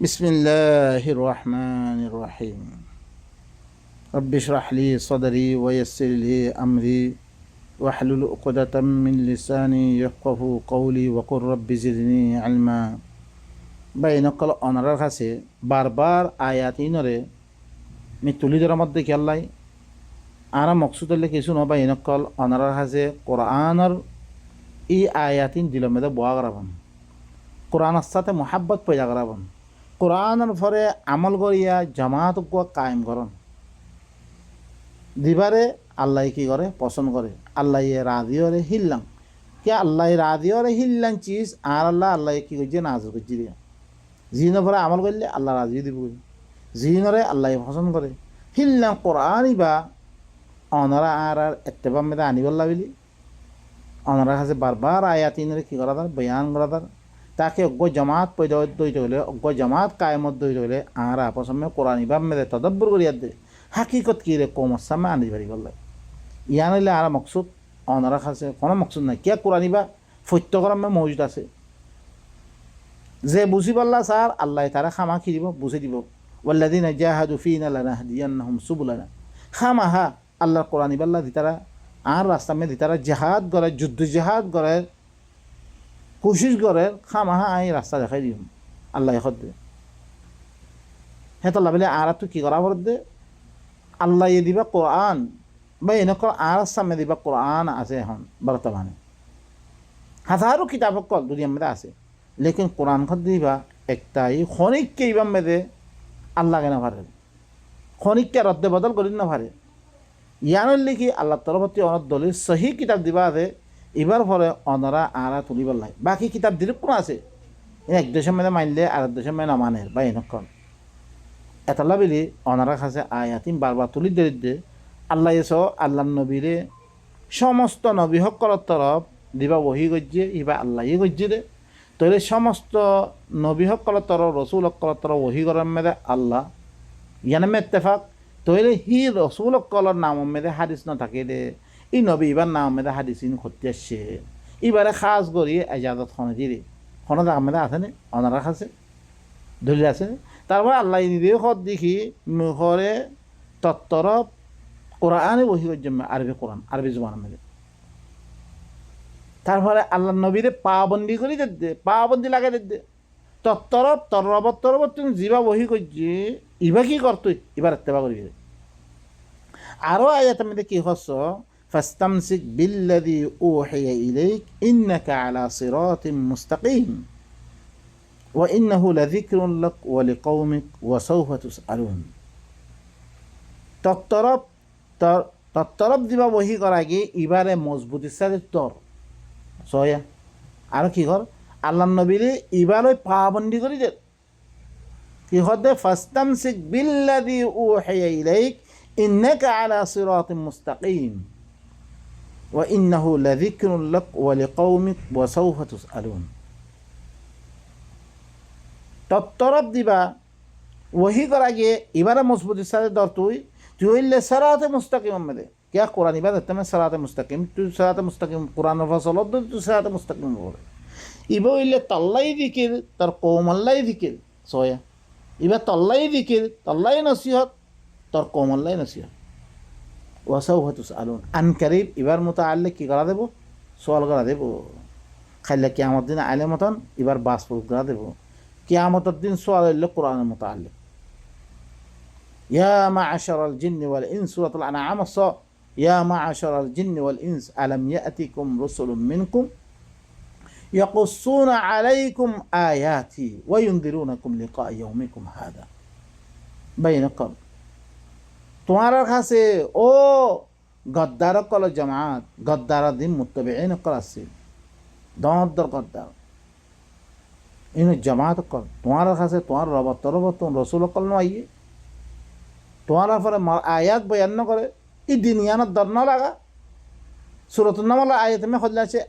বিসমিল্লাহির রহমানির রহিম। রব্বি ইশরাহ লি সাদরি ওয়া ইয়াসসির লি আমরি ওয়াহলুল উকদাতাম মিন লিসানি ইয়াফকাহু কওলি ওয়া কুর রব্বি জিদনি ইলমা। বাইনকল অনারার কাছে বারবার আয়াতিনরে মি তুলি ধরার মধ্যে খেয়াল্লাই আর মকসুদ হলে কিছু ন বাইনকল অনারার কাছে কোরআনর ই আয়াতিন দিল মেদে বোয়া করাবান, কোরআনের সাথে মোহাব্বত পয়দা করাবান, কোরআনের পরে আমল করিয়া জামাত কায়েম করন দিবারে আল্লাহ কি করে পছন্দ করে, আল্লাহ রাজিওরে হিল্লাং কে আল্লাহ রাজিওরে হিল্লাং চিজ আর আল্লাহ কি করছে নাজর করছি দিয়া জিনের পরে আমল করলে আল্লাহ রাজি দিব, জিনরে আল্লাহ পছন্দ করে হিল্লাং কোরআনই বা অনরা আর এত্তেবাম মেদা আনিবল্লা বলি অনরা কাছে বারবার আয়াতিনরে কি করা তার বয়ান করা তার তাকে অজ্ঞ জামাত পয়দা দইতে হলে অজ্ঞ জামাত কায়েমত দইতে হলে আর আপসমে কোরআন ইবাম মেদে তদব্বর করিয়া দে হাকিকত কি রে কমর সামনে আনি পারি বললে ইয়ান হইলে আর মকসুদ অনারা কাছে কোনো মকসুদ নাই কে কোরআন ইবা ফত্য করামে মজুদ আছে যে বুঝি পাল্লা স্যার আল্লাহ তারা খামা কি দিব বুঝে দিব ওয়াল্লাযিনা জাহাদু ফিনা লানাহদিয়ান্নাহুম সুবুলানা খামাহা আল্লাহর কোরআন ইবাল্লা দিতারা আর রাস্তা মে দিতারা জাহাদ করে যুদ্ধ জাহাদ করে কোশিশ করে খামাহা আই রাস্তা দেখাই দিম আল্লাহ এখন দে হেতলা বলে আর তো কি করা বল দে আল্লাহ দিবা কোরআন বা এনেক আর সামনে দিবা কোরআন আছে এখন বর্তমানে হাজারো কিতাব কল দুনিয়ার মধ্যে আছে লেকিন কোরআন খত দিবা একটাই খনিককে ইবাম মেদে আল্লাহ কেন পারে খনিককে রদ্দে বদল করি না পারে ইয়ানোর লিখি আল্লাহ তরফতি অনেক দলিল সহি কিতাব দিবা আছে এবার পরে অনরা আরা তুলিবার লাই বাকি কিতাব দিলে কোনো আছে এক দেশের মধ্যে মানলে আর এক দেশের মধ্যে নামানের বা এনেক্ষণ এতলা বিলি অনারা কাছে আয়াতিম বারবার তুলি দে আল্লাহ এস আল্লাহ নবীরে সমস্ত নবী সকলের তরফ দিবা বহি গজ্জে ইবা আল্লাহ গজ্জে দে তৈলে সমস্ত নবী সকলের তরফ রসুল সকলের তরফ বহি করার মেদে আল্লাহ ইয়ানে মেত্তেফাক তৈলে হি রসুল সকলের নাম মেদে হাদিস ন থাকে দে ই নবী ইবার নাম মেদে হাদিস ইন করতে আসছে এবারে খাস করি এজাজত খনে দিরে খনে দাম মেদে আছে নে অনারা কাছে দলিল আছে তারপর আল্লাহ নিজেও খত দেখি মুখরে তত্তরফ কোরআনে বহি জন্মে আরবি কোরআন আরবি জবান মেদে তারপরে আল্লাহ নবীরে পাবন্দি করি দে পাবন্দি লাগে দে তত্তরফ তরবত তুমি যিবা বহি করছি ইবা কি করতো এবার এত্তেবা করি আরও আয়াত মেদে কি হস ফাস্তামসিক বিল্লাযী উহিয়া ইলাইক ইন্নাকা আলা সিরাতিম মুস্তাকিম وإنه لذكر لك ولقومك وسوف تسألون তত্তরফ দিবা বহি করা গিয়ে এবারে মজবুতির সাথে তর সয়া আর কি কর আল্লাহ নবীরে এবারে পাবন্দি করি দে কি হদে ফাস্তামসিক বিল্লাযী উহিয়া ইলাইক ইন্নাকা আলা সিরাতিম মুস্তাকিম ওয়া ইন্নাহু লাযিকরুন লাক ওয়া লিকাওমিক ওয়া সাওফা তুসআলুন তত্তরফ দিবা ওহি করা গিয়ে এবারে মজবুতির সাথে দর তুই হইলে সারাতে মুস্তাকিম মেদে কে কোরআন ইবাদ তুমি সারাতে মুস্তাকিম তুই সারাতে মুস্তাকিম কোরআন ফসল তুই সারাতে মুস্তাকিম বলে ইবা হইলে তল্লাই দিকির তার কৌমল্লাই দিকির সয়া ইবা তল্লাই দিকির তল্লাই নসিহত তোর কৌমল্লাই নসিহত ওয়াসাউফা তুসআলুন আন কারিব এবার মতো আনলে কি করা দেবো সোয়াল করা দেবো খাইলে কিয়ামত দিন আইলে মতন এবার বাস করা দেবো কিয়ামতের দিন সোয়াল হইল কোরআনের মুতাআল্লিক ইয়া মা'আশারাল জিন্নি ওয়াল ইনস সূরাতুল আনআম ইয়া মা'আশারাল জিন্নি ওয়াল ইনস আলাম ইয়াতিকুম রাসূলুম মিনকুম ইয়াকুসসুনা আলাইকুম আয়াতি ওয়া ইউনদিরুনাকুম লিকা ইয়াউমিকুম হাদা বাইনাকুম তোমার কাছে ও গদ্দার কল জামাত গদ্দার দিন মুত্তাবিঈন কল আছে দর গদ্দার इन जमात कर तुम्हारा खासे तुम्हारा रब तुम रसूल कल न आइए तुम्हारा पर आयात बयान न करे ई दुनिया न दर न लगा सूरत नमल आयत में खुद से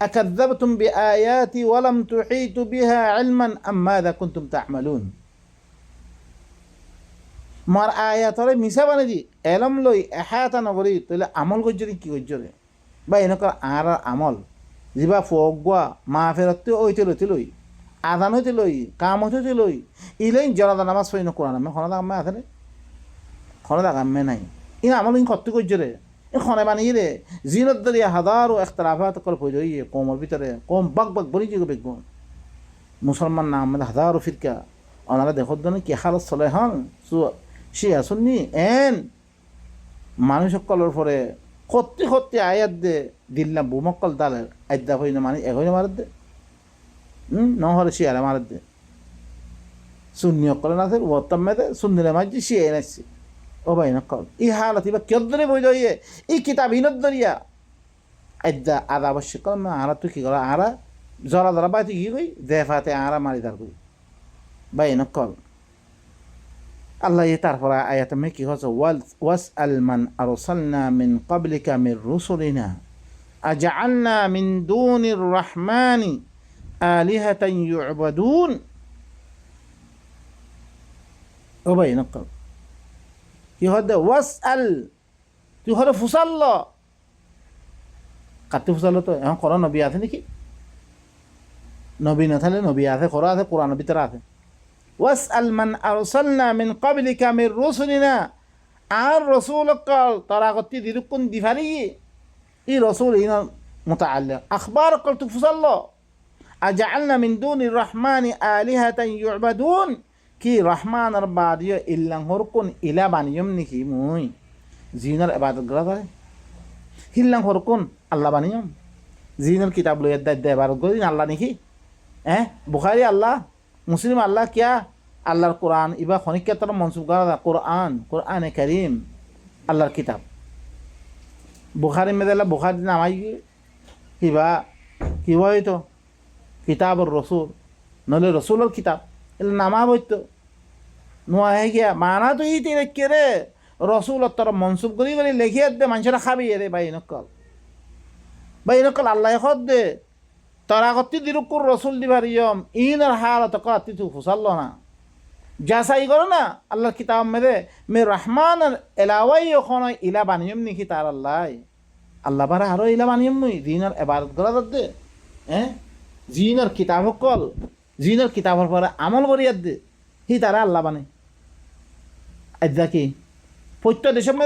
अकذبتم بآياتي ولم تحيطوا بها علما أم ماذا كنتم تعملون मार आयात रे मिसा बने दी एलम लई एहाता नगरी तले আমল গজ্জরি কি গজ্জরে বা এনেকা আর আমল জিবা ফগवा মাফেরতে ওইতে লই আদান হইতে লই কাম হইতে লই ইলেন জনাদা নামাজ পড়ি না কোরআন আমি খনা দাম আছে রে খনা দাম নাই ইন আমল ইন কত কইছে রে ইন খনে বানিয়ে রে জিনত দরিয়া হাজারো ইখতিলাফাত কল পড়ি কওমের ভিতরে কম বাক বাক বলি যে বেগুন মুসলমান নাম হাজারো ফিরকা ওনারা দেখত দনে কি হালত চলে হন শিয়া সুন্নি এন মানুষ সকলের পরে সত্যি সত্যি আয়াত দে দিল্লা বুমক্কল দালের আদ্যা হই না মানে এগোই না মারত দে নহরে শিয়ারে মারত দে সুন্নি অকলে না থাকে বর্তম মেদে সুন্নিরে মাঝি শিয়াই নাচছে ও ভাই নকল ই হালত ইবা কিয় ধরে বই দইয়ে ই কিতাব ইনত দরিয়া আদ্যা আদা আবশ্যক না আরা তুই কি করা আরা জরা জরা বাই তুই কি কই দেফাতে আরা মারি তার কই ভাই নকল আল্লাহ তারপর আয়াতে মে কি হচ্ছে ওয়াসআল মান আরসালনা মিন ক্বাবলিকা মির রুসুলিনা আজআলনা মিন দুনির রহমানি আলিহাতান ইউবাদুন ও ভাই নকল কি হচ্ছে ওয়াসআল তুই হরে ফুসাল্ল কাতে ফুসাল্ল তো এখন কোন নবী আছে নাকি নবী না থাকলে নবী আছে কোরআন আছে কোরআনের ভিতরে আছে ওয়াসআল মান আরসালনা মিন ক্বাবলিকা মির রুসুলিনা আর রাসূল কল তারা গতি দিরকুন দিফারি ই রাসূল ইনা মুতাআল্লিক আখবার কল তুফসাল্লা আজআলনা মিন দুনির রহমানি আলিহাতান ইউবাদুন কি রহমানের বাদিয় ইল্লাহ হরকুন ইলা বানিয়ম নিকি মুই জিনার ইবাদত করা করে হিল্লাহ হরকুন আল্লাহ বানিয়ম জিনার কিতাব লইয়া দে ইবাদত করি আল্লাহ নিকি বুখারী আল্লাহ মুসলিম আল্লাহ কিয়া আল্লাহর কোরআন ইবা খনিকা তার মনসুব করা কোরআন কোরআনে করিম আল্লাহর কিতাব বুখারি মেদালা বুখারি নামাই কিবা কিবা হইতো কিতাবর রসুল নলে রসুলের কিতাব এলে নামা বইতো নোয়া হে গিয়া মানা তো ইতি রেখে রে রসুল তার মনসুব করি করে লেখিয়ে দে মানুষেরা খাবি রে ভাই নকল আল্লাহ খদ দে তারা গতি দিরুকুর রসুল দিবার ইয়ম ইনার হালত কাতি তু ফুসাল্ল না যাচাই করো না আল্লাহর কিতাব মেরে মে রহমান এলাওয়াই ওখানে ইলা বানিয়ম নিকি তার আল্লাহ বারা আরো ইলা বানিয়ম নই জিনার এবারত করা দে জিনার কিতাব কল জিনার কিতাবের পরে আমল করিয়ার দে হি তারা আল্লাহ বানে আজ্জা কি প্রত্যেক দেশের